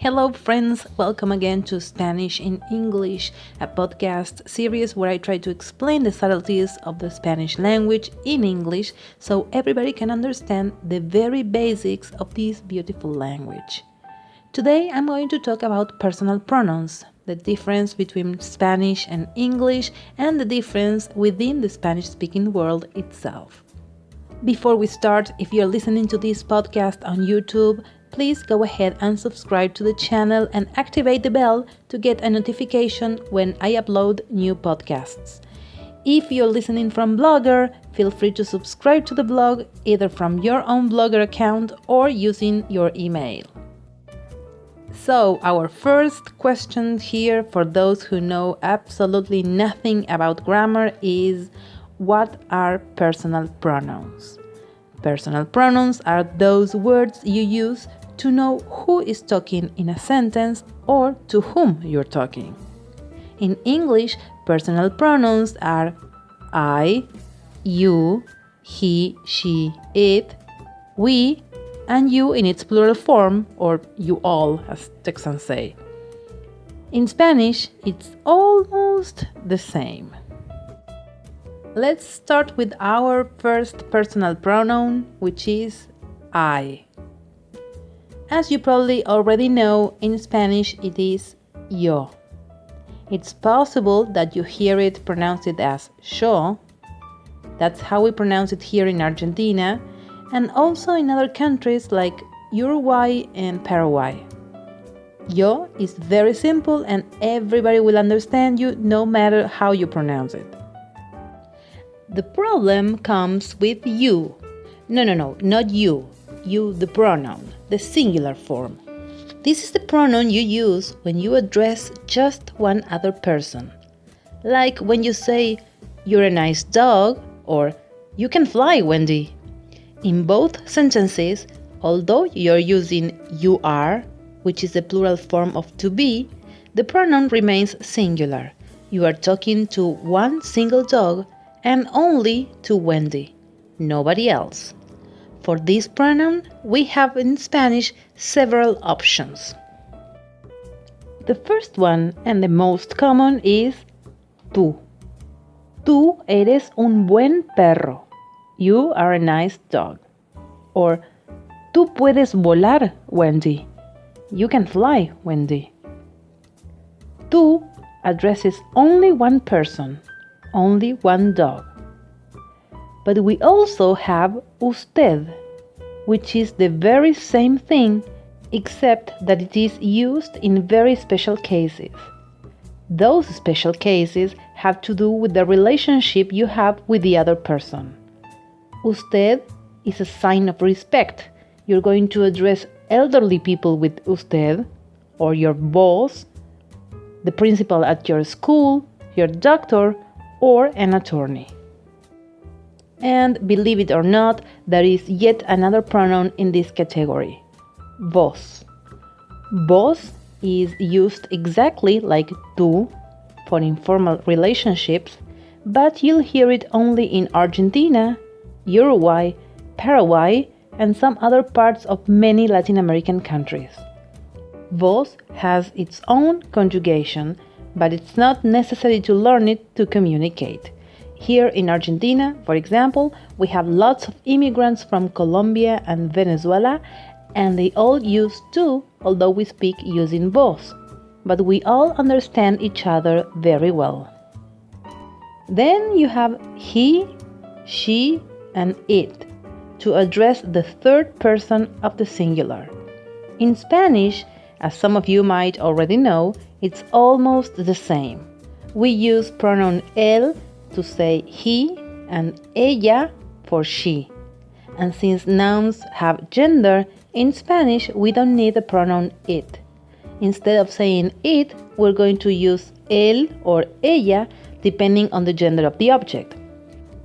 Hello, friends. Welcome again to Spanish in English, a podcast series where I try to explain the subtleties of the Spanish language in English so everybody can understand the very basics of this beautiful language. Today, I'm going to talk about personal pronouns, the difference between Spanish and English, and the difference within the Spanish-speaking world itself. Before we start, if you're listening to this podcast on YouTube, please go ahead and subscribe to the channel and activate the bell to get a notification when I upload new podcasts. If you're listening from Blogger, feel free to subscribe to the blog either from your own Blogger account or using your email. So, our first question here for those who know absolutely nothing about grammar is: what are personal pronouns? Personal pronouns are those words you use to know who is talking in a sentence or to whom you're talking. In English, personal pronouns are I, you, he, she, it, we, and you in its plural form, or you all, as Texans say. In Spanish, it's almost the same. Let's start with our first personal pronoun, which is I. As you probably already know, in Spanish it is yo. It's possible that you hear it pronounced as yo. That's how we pronounce it here in Argentina, and also in other countries like Uruguay and Paraguay. Yo is very simple and everybody will understand you no matter how you pronounce it. The problem comes with you. No, not you. You, the pronoun, the singular form. This is the pronoun you use when you address just one other person. Like when you say, "You're a nice dog," or "You can fly, Wendy." In both sentences, although you're using you are, which is the plural form of to be, the pronoun remains singular. You are talking to one single dog and only to Wendy, nobody else. For this pronoun, we have in Spanish several options. The first one and the most common is tú. Tú eres un buen perro. You are a nice dog. Or tú puedes volar, Wendy. You can fly, Wendy. Tú addresses only one person, only one dog. But we also have usted, which is the very same thing, except that it is used in very special cases. Those special cases have to do with the relationship you have with the other person. Usted is a sign of respect. You're going to address elderly people with usted, or your boss, the principal at your school, your doctor, or an attorney. And believe it or not, there is yet another pronoun in this category: vos. Vos is used exactly like tú for informal relationships, but you'll hear it only in Argentina, Uruguay, Paraguay, and some other parts of many Latin American countries. Vos has its own conjugation, but it's not necessary to learn it to communicate. Here in Argentina, for example, we have lots of immigrants from Colombia and Venezuela, and they all use tú, although we speak using vos. But we all understand each other very well. Then you have he, she, and it to address the third person of the singular. In Spanish, as some of you might already know, it's almost the same. We use pronoun él to say he and ella for she. And since nouns have gender, in Spanish we don't need the pronoun it. Instead of saying it, we're going to use él or ella depending on the gender of the object.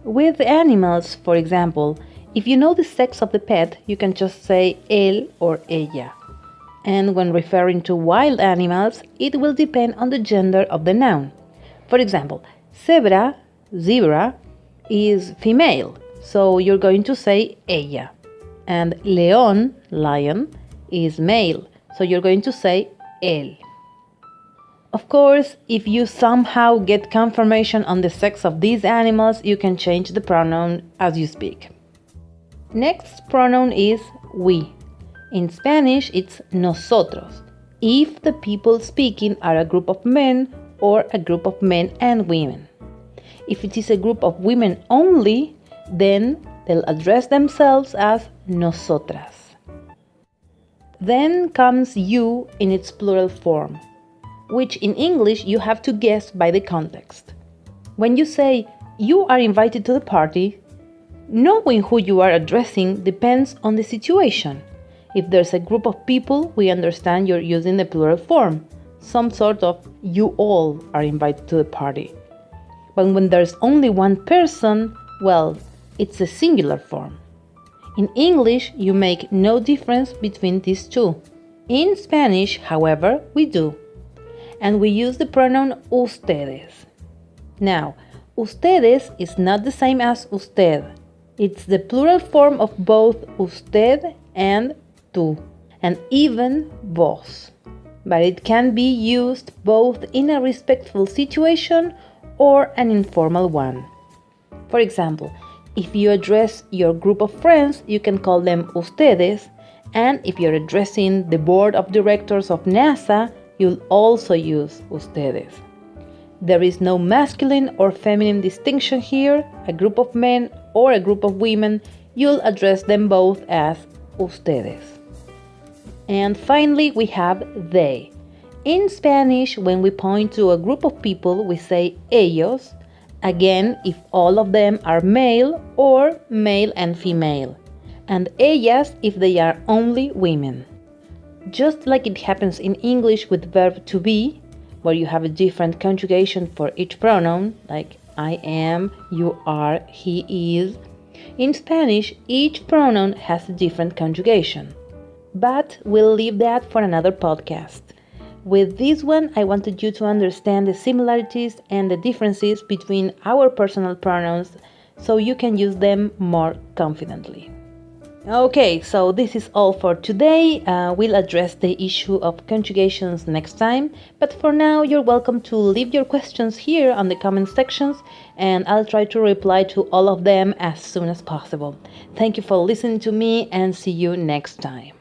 With animals, for example, if you know the sex of the pet, you can just say él or ella. And when referring to wild animals, it will depend on the gender of the noun. For example, zebra is female, so you're going to say ella. And león, lion, is male, So you're going to say él. Of course, if you somehow get confirmation on the sex of these animals, you can change the pronoun as you speak. Next pronoun is we. In Spanish, it's nosotros, if the people speaking are a group of men or a group of men and women. If it is a group of women only, then they'll address themselves as nosotras. Then comes you in its plural form, which in English you have to guess by the context. When you say you are invited to the party, knowing who you are addressing depends on the situation. If there's a group of people, we understand you're using the plural form, some sort of you all are invited to the party. But when there's only one person, well, it's a singular form. In English, you make no difference between these two. In Spanish, however, we do. And we use the pronoun ustedes. Now, ustedes is not the same as usted. It's the plural form of both usted and tú, and even vos. But it can be used both in a respectful situation or an informal one. For example, if you address your group of friends, you can call them ustedes, and if you're addressing the board of directors of NASA, you'll also use ustedes. There is no masculine or feminine distinction here. A group of men or a group of women, you'll address them both as ustedes. And finally, we have they. In Spanish, when we point to a group of people, we say ellos, again if all of them are male or male and female, and ellas if they are only women. Just like it happens in English with verb to be, where you have a different conjugation for each pronoun, like I am, you are, he is. In Spanish, each pronoun has a different conjugation. But we'll leave that for another podcast. With this one, I wanted you to understand the similarities and the differences between our personal pronouns so you can use them more confidently. Okay, so this is all for today. We'll address the issue of conjugations next time, but for now you're welcome to leave your questions here on the comment sections and I'll try to reply to all of them as soon as possible. Thank you for listening to me and see you next time.